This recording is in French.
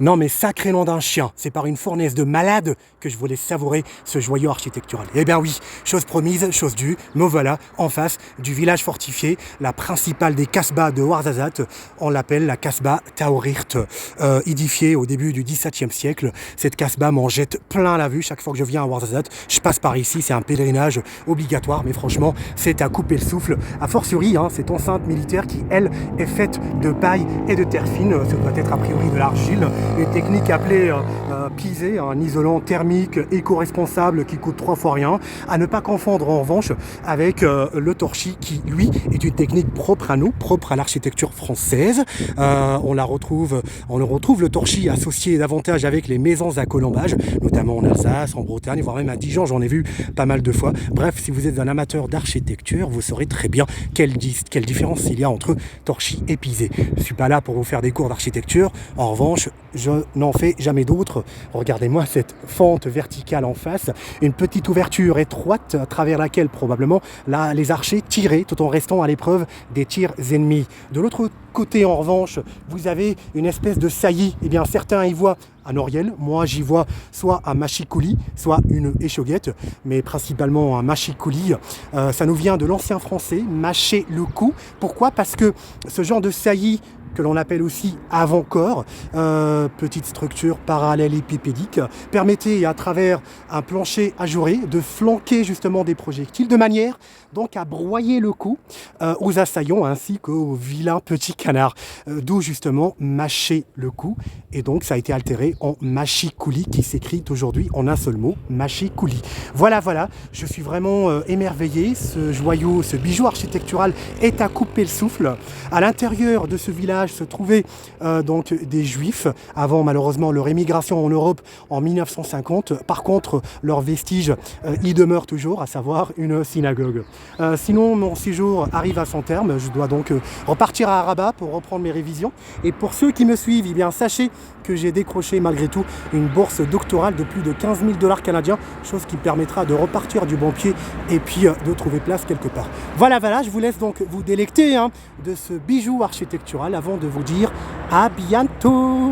Non mais sacré nom d'un chien, c'est par une fournaise de malade que je voulais savourer ce joyau architectural. Eh bien oui, chose promise, chose due, me voilà en face du village fortifié, la principale des kasbahs de Ouarzazate, on l'appelle la kasbah Taourirt, édifiée au début du XVIIe siècle. Cette kasbah m'en jette plein la vue chaque fois que je viens à Ouarzazate, je passe par ici, c'est un pèlerinage obligatoire, mais franchement c'est à couper le souffle, a fortiori cette enceinte militaire qui elle est faite de paille et de terre fine, ce doit être a priori de l'argile. Une technique appelée pisé, un isolant thermique éco-responsable qui coûte 3 fois rien, à ne pas confondre en revanche avec le torchis qui lui est une technique propre à nous, propre à l'architecture française. On le retrouve le torchis associé davantage avec les maisons à colombage, notamment en Alsace, en Bretagne, voire même à Dijon, j'en ai vu pas mal de fois. Bref, si vous êtes un amateur d'architecture, vous saurez très bien quelle différence il y a entre torchis et pisé. Je ne suis pas là pour vous faire des cours d'architecture, en revanche, je n'en fais jamais d'autres. Regardez-moi cette fente verticale en face, une petite ouverture étroite à travers laquelle probablement là, les archers tiraient tout en restant à l'épreuve des tirs ennemis. De l'autre côté en revanche, vous avez une espèce de saillie. Eh bien certains y voient un oriel, moi j'y vois soit un machicoulis, soit une échauguette, mais principalement un machicoulis. Ça nous vient de l'ancien français, mâcher le cou. Pourquoi? Parce que ce genre de saillie que l'on appelle aussi avant-corps, petite structure parallélépipédique, permettait à travers un plancher ajouré de flanquer justement des projectiles, de manière donc à broyer le cou aux assaillants ainsi qu'aux vilains petits canards. D'où justement mâcher le cou, et donc ça a été altéré en machicoulis qui s'écrit aujourd'hui en un seul mot, machicoulis. Voilà, je suis vraiment émerveillé, ce joyau, ce bijou architectural est à couper le souffle. À l'intérieur de ce village se trouvaient donc des juifs avant malheureusement leur émigration en Europe en 1950. Par contre, leurs vestiges y demeurent toujours, à savoir une synagogue. Sinon, mon séjour arrive à son terme. Je dois donc repartir à Rabat pour reprendre mes révisions. Et pour ceux qui me suivent, eh bien, sachez que j'ai décroché malgré tout une bourse doctorale de plus de 15 000 $ canadiens, chose qui permettra de repartir du bon pied et puis de trouver place quelque part. Voilà, je vous laisse donc vous délecter de ce bijou architectural avant de vous dire à bientôt.